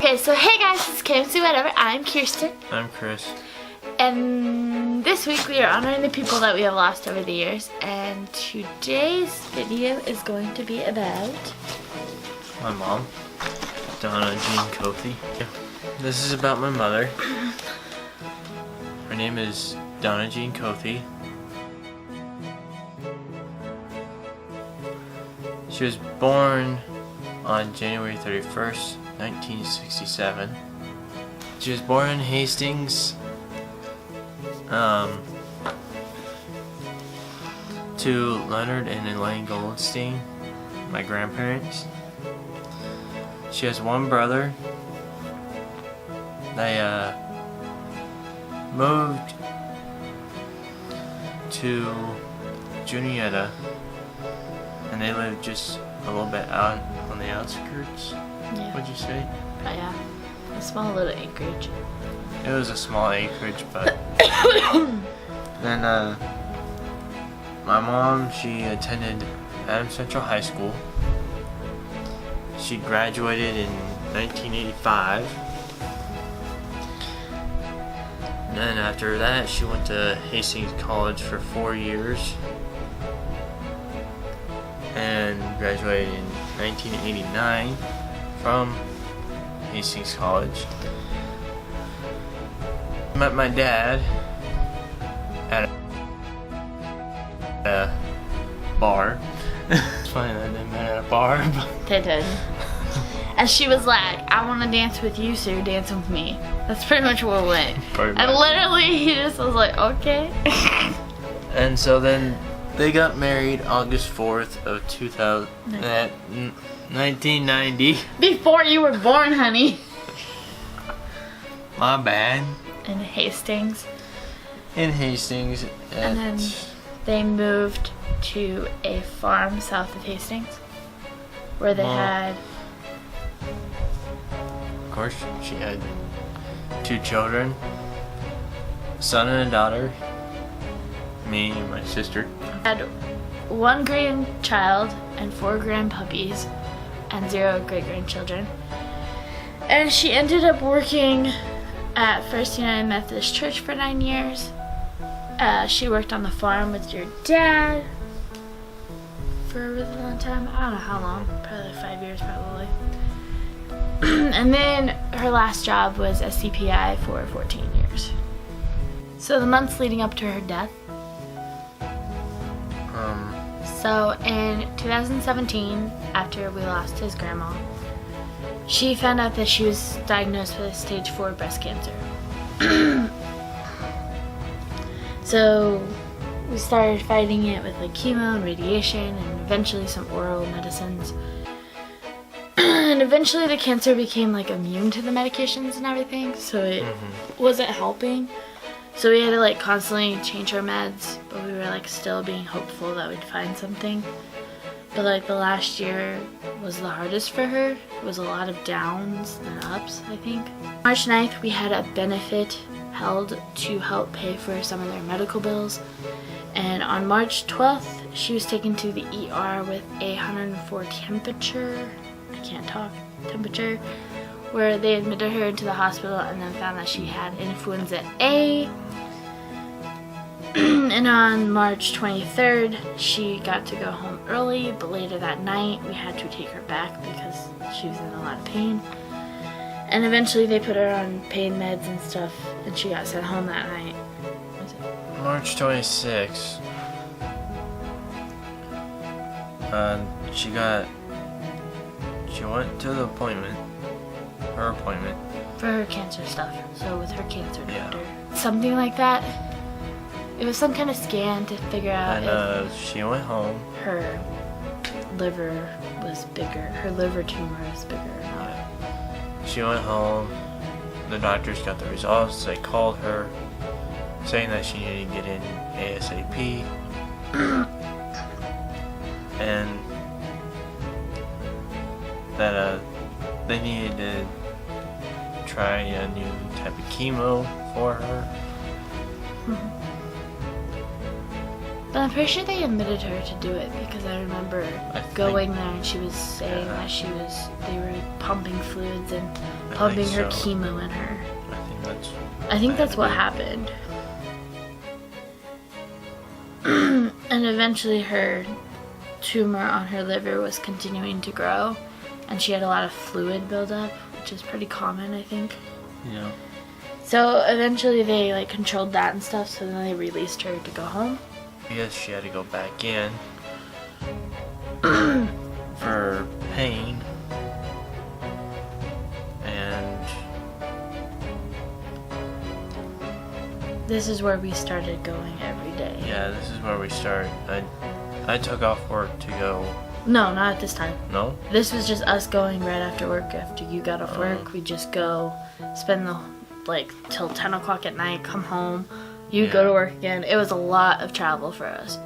Okay, so hey guys, it's kmcer whatever. I'm Kirsten. I'm Chris. And this week we are honoring the people that we have lost over the years. And today's video is going to be about My mom, Donna Jean Cothy. This is about my mother. Her name is Donna Jean Cothy. She was born on January 31st, 1967. She was born in Hastings to Leonard and Elaine Goldstein, my grandparents. She has one brother. They moved to Juniata, and they live just a little bit out on the outskirts. Yeah. What'd you say? Oh yeah, a small little acreage. It was a small acreage, but then my mom, she attended Adams Central High School. She graduated in 1985. And then after that, she went to Hastings College for 4 years and graduated in 1989 from Hastings College. Met my dad at a bar. It's funny that they met at a bar. They did. And she was like, I want to dance with you, so you're dancing with me. That's pretty much what it went. And literally, he just was like, okay. And so then they got married August 4th of 1990. Before you were born, honey. My bad. In Hastings. In Hastings. And then they moved to a farm south of Hastings where they had... Of course, she had 2 children, a son and a daughter, me and my sister. Had 1 grandchild and 4 grandpuppies and 0 great-grandchildren. And she ended up working at First United Methodist Church for 9 years. She worked on the farm with your dad for a really long time. I don't know how long, probably like 5 years probably. And then her last job was as CPI for 14 years. So the months leading up to her death. So in 2017, after we lost his grandma, she found out that she was diagnosed with stage 4 breast cancer. So we started fighting it with like chemo and radiation and eventually some oral medicines. And eventually the cancer became like immune to the medications and everything, so it wasn't helping. So we had to like constantly change our meds, but we were like still being hopeful that we'd find something. But like the last year was the hardest for her. It was a lot of downs and ups, I think. March 9th, we had a benefit held to help pay for some of their medical bills. And on March 12th, she was taken to the ER with a 104 temperature, where they admitted her into the hospital and then found that she had influenza A. And on March 23rd, she got to go home early, but later that night, we had to take her back because she was in a lot of pain. And eventually they put her on pain meds and stuff, and she got sent home that night. March 26th. She went to the appointment, her appointment. For her cancer stuff, so with her cancer doctor. Yeah. Something like that. It was some kind of scan to figure out if she went home. Her liver was bigger. Her liver tumor was bigger or not. Yeah. She went home. The doctors got the results. They called her saying that she needed to get in ASAP. And that they needed to try a new type of chemo for her. But I'm pretty sure they admitted her to do it because I remember going there and she was saying that they were pumping fluids and pumping her chemo in her. I think that's what happened. And eventually her tumor on her liver was continuing to grow and she had a lot of fluid buildup, which is pretty common, I think. Yeah. So eventually they like controlled that and stuff, so then they released her to go home. Yes, she had to go back in for pain, and this is where we started going every day. yeah, this is where we start. I took off work to go. No, not at this time. No? This was just us going right after work. After you got off work, we just go spend the till 10 o'clock at night, come home. You go to work again. It was a lot of travel for us.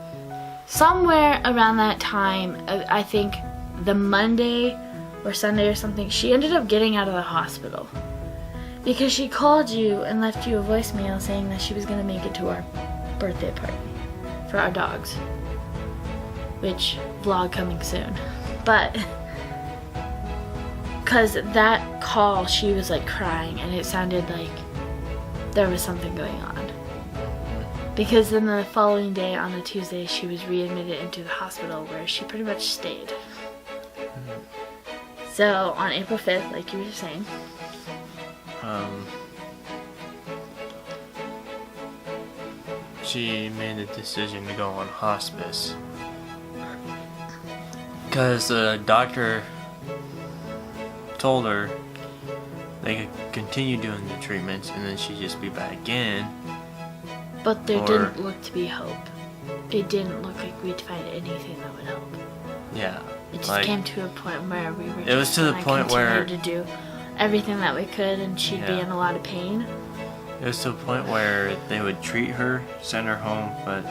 Somewhere around that time, I think the Monday or Sunday or something, she ended up getting out of the hospital. Because she called you and left you a voicemail saying that she was going to make it to our birthday party for our dogs. Which, vlog coming soon. But, because that call, she was like crying and it sounded like there was something going on. Because then the following day, on a Tuesday, she was readmitted into the hospital where she pretty much stayed. So on April 5th, like you were saying, she made the decision to go on hospice. Because the doctor told her they could continue doing the treatments and then she'd just be back in. But there didn't look to be hope. It didn't look like we'd find anything that would help. Yeah. It just came to a point where we were it was to the point where to do everything that we could and she'd be in a lot of pain. It was to the point where they would treat her, send her home, but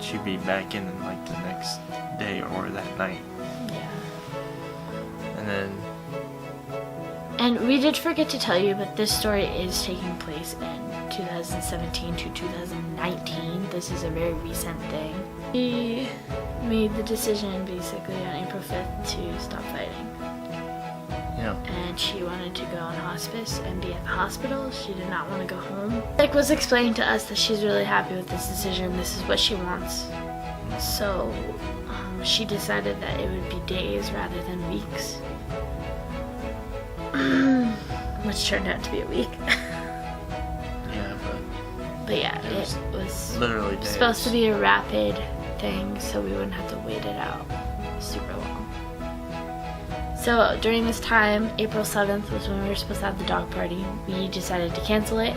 she'd be back in like the next day or that night. Yeah. And then... And we did forget to tell you, but this story is taking place in 2017 to 2019. This is a very recent thing. We made the decision basically on April 5th to stop fighting. Yeah. And she wanted to go on hospice and be at the hospital. She did not want to go home. Like was explaining to us that she's really happy with this decision. This is what she wants. So she decided that it would be days rather than weeks. Which turned out to be a week. Yeah, but yeah, it was literally days. Supposed to be a rapid thing, so we wouldn't have to wait it out super long. So during this time, April 7th was when we were supposed to have the dog party. We decided to cancel it.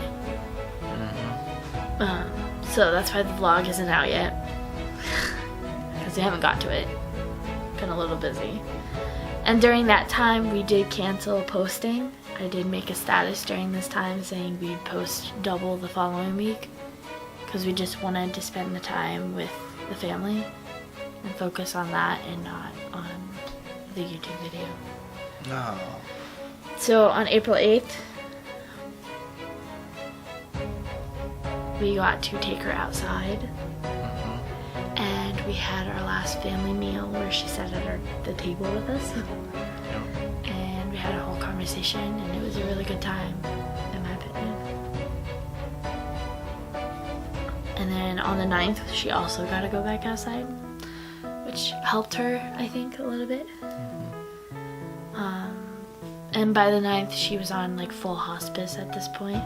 So that's why the vlog isn't out yet. Because we haven't got to it. Been a little busy. And during that time, we did cancel posting. I did make a status during this time saying we'd post double the following week. Because we just wanted to spend the time with the family and focus on that and not on the YouTube video. No. So on April 8th, we got to take her outside. And we had our last family meal where she sat at the table with us. And we had a whole conversation and it was a really good time, in my opinion. And then on the 9th, she also got to go back outside, which helped her, I think, a little bit. And by the 9th, she was on like full hospice at this point.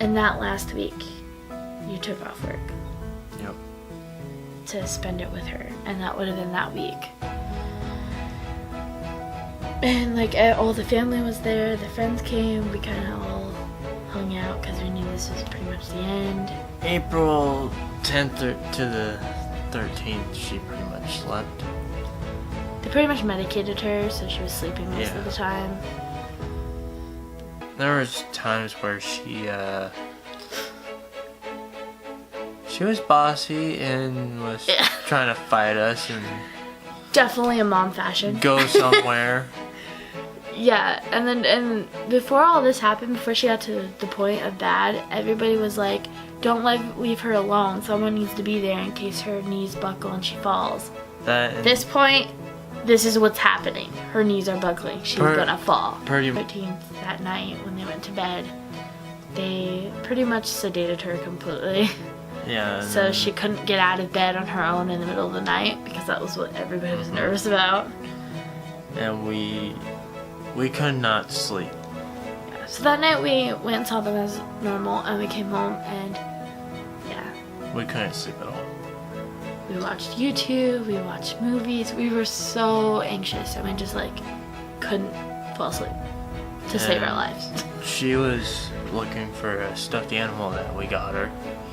And that last week, you took off work. Yep. To spend it with her, and that would have been that week. And like all the family was there, the friends came, we kind of all hung out because we knew this was pretty much the end. April 10th to the 13th, she pretty much slept. They pretty much medicated her, so she was sleeping most of the time. There was times where she was bossy and was trying to fight us and definitely a mom fashion. Go somewhere. Yeah, and before all this happened, before she got to the point of bad, everybody was like, don't leave her alone. Someone needs to be there in case her knees buckle and she falls. That At this point, this is what's happening. Her knees are buckling. She's gonna fall. 13th that night when they went to bed, they pretty much sedated her completely. Yeah. So she couldn't get out of bed on her own in the middle of the night because that was what everybody was nervous about. And we could not sleep. Yeah, so that night we went and saw them as normal, and we came home and We couldn't sleep at all. we watched YouTube, we watched movies. We were so anxious, and we just like couldn't fall asleep to save our lives. She was looking for a stuffed animal that we got her.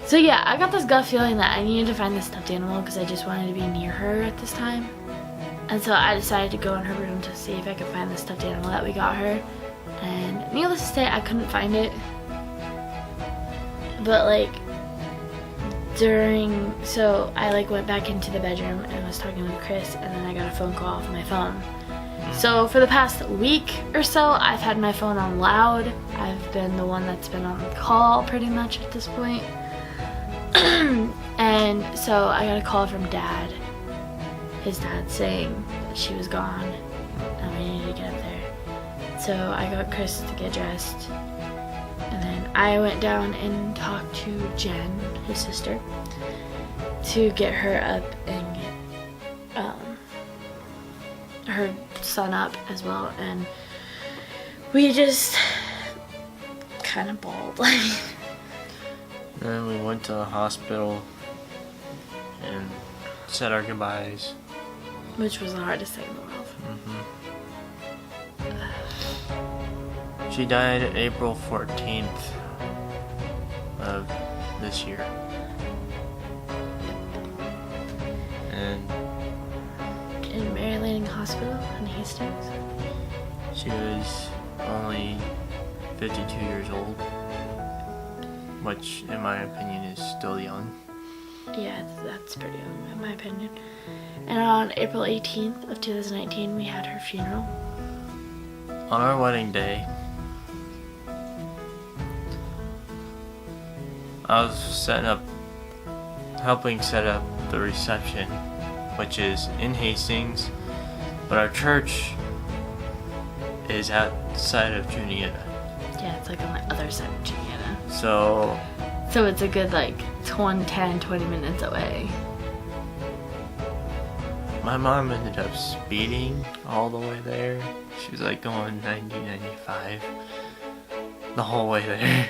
So yeah, I got this gut feeling that I needed to find this stuffed animal because I just wanted to be near her at this time. And so I decided to go in her room to see if I could find the stuffed animal that we got her. And needless to say, I couldn't find it. But like, so I like went back into the bedroom and was talking with Chris, and then I got a phone call off my phone. So for the past week or so, I've had my phone on loud. I've been the one that's been on the call pretty much at this point. And so I got a call from Dad. His dad saying that she was gone and we needed to get up there. So I got Chris to get dressed, and then I went down and talked to Jen, his sister, to get her up and get her son up as well. And we just kind of bawled. Then we went to the hospital and said our goodbyes. Which was the hardest thing in the world. She died April 14th of this year. And In Mary Lanning Hospital in Hastings. she was only 52 years old, which in my opinion is still young. Yeah, that's pretty young in my opinion. And on April 18th of 2019, we had her funeral. On our wedding day, I was helping set up the reception, which is in Hastings, but our church is outside of Juniata. Yeah, it's like on the other side of Juniata. So So it's a good like 20 minutes away. my mom ended up speeding all the way there. She was like going 90, 95 the whole way there.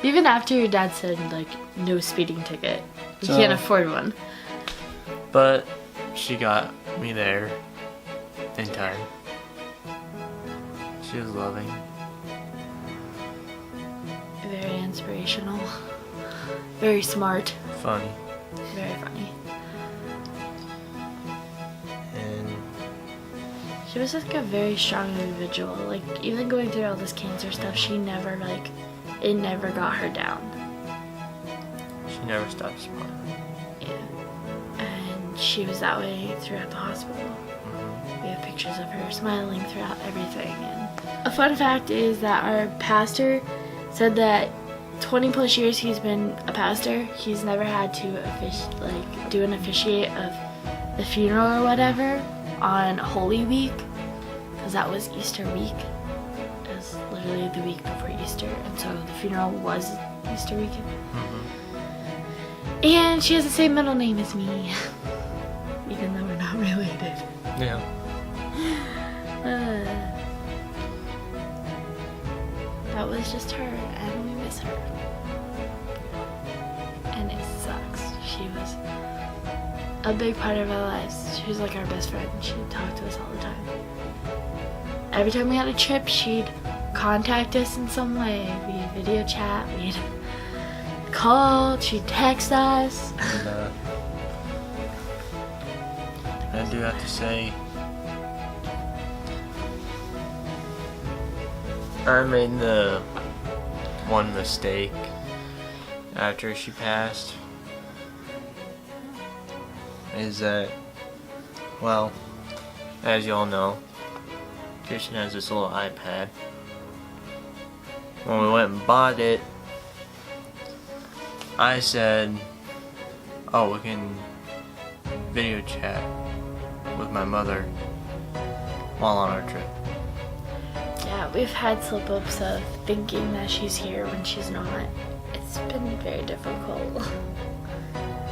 Even after your dad said like no speeding ticket. You So- can't afford one. But she got me there in time. She was loving. Very inspirational. Very smart. Funny. Very funny. And She was like a very strong individual. Like even going through all this cancer stuff, she never like it never got her down. she never stopped smiling. Yeah. And she was that way throughout the hospital. We have pictures of her smiling throughout everything. And a fun fact is that our pastor said that 20 plus years he's been a pastor, he's never had to do an officiate of the funeral or whatever on Holy Week, because that was Easter week. It was literally the week before Easter, and so the funeral was Easter weekend. And she has the same middle name as me, even though we're not related. Yeah. That was just her, and we miss her. And it sucks. She was a big part of our lives. She was like our best friend. She'd talk to us all the time. Every time we had a trip, she'd contact us in some way. We'd video chat, we'd call, she'd text us. And I do have to say, I made the one mistake after she passed, is that, well, as you all know, Christian has this little iPad. When we went and bought it, I said, oh, we can video chat with my mother while on our trip. Yeah, we've had slip-ups of thinking that she's here when she's not. It's been very difficult.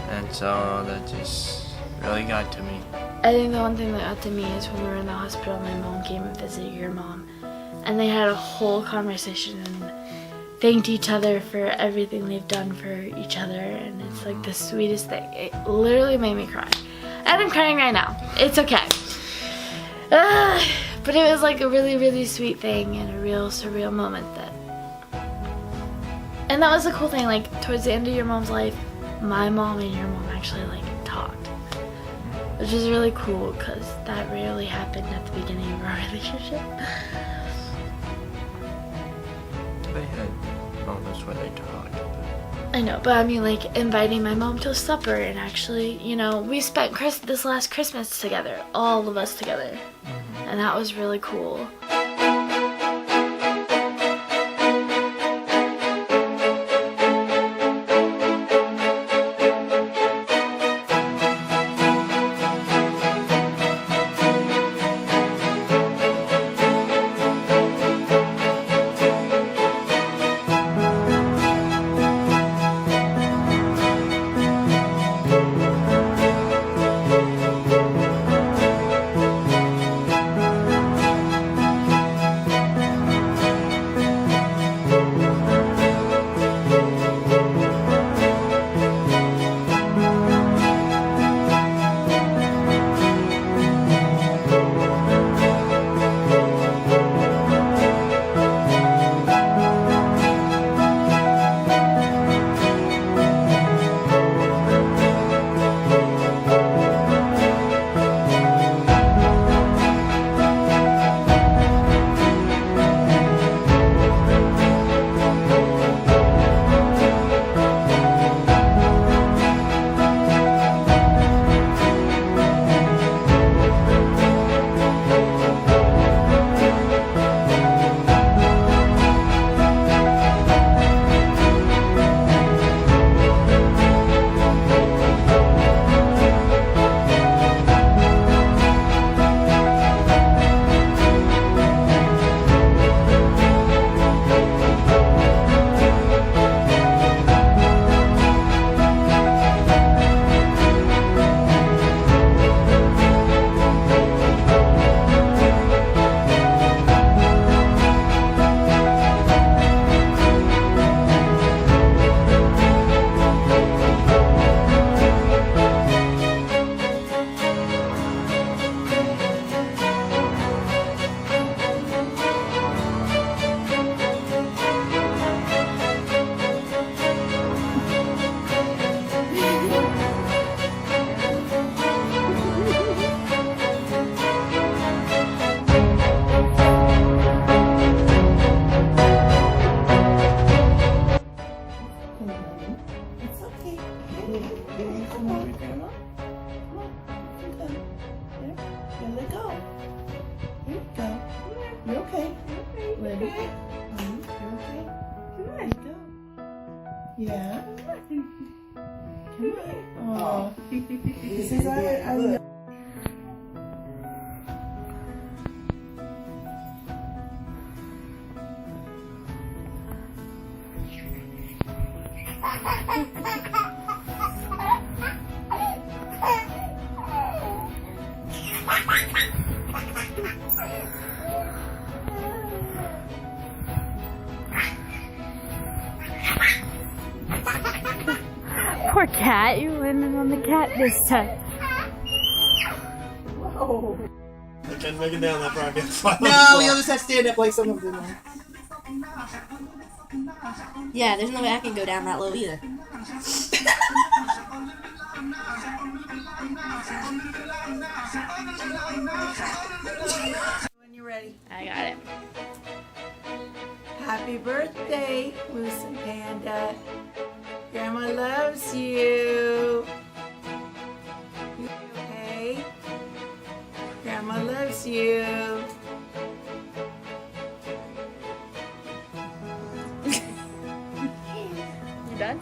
And so that just really got to me. I think the one thing that got to me is when we were in the hospital, my mom came and visited your mom, and they had a whole conversation and thanked each other for everything they've done for each other, and it's like the sweetest thing. It literally made me cry. And I'm crying right now. It's okay. But it was like a really, really sweet thing and a real surreal moment and that was the cool thing, like towards the end of your mom's life, my mom and your mom actually like talked. Which is really cool because that rarely happened at the beginning of our relationship. They had moments where they talked. But... I know, but I mean like inviting my mom to a supper and actually, you know, we spent this last Christmas together, all of us together. And that was really cool. Yeah. Come on. Oh. This is I know. Poor cat, you landed on the cat this time. Whoa. I can't make it down that far. No, you'll just have to stand up like some of them. Yeah, there's no way I can go down that low either. When you're ready. I got it. Happy birthday, Moose and Panda. Grandma loves you. You okay? Grandma loves you. You done?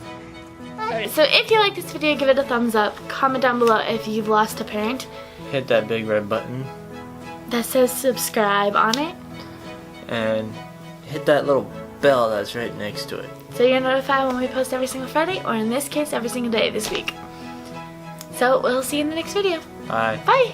Alright, so if you like this video, give it a thumbs up. Comment down below if you've lost a parent. Hit that big red button That says subscribe on it. and hit that little bell that's right next to it. So you're notified when we post every single Friday, or in this case, every single day this week. So we'll see you in the next video. Bye. Bye!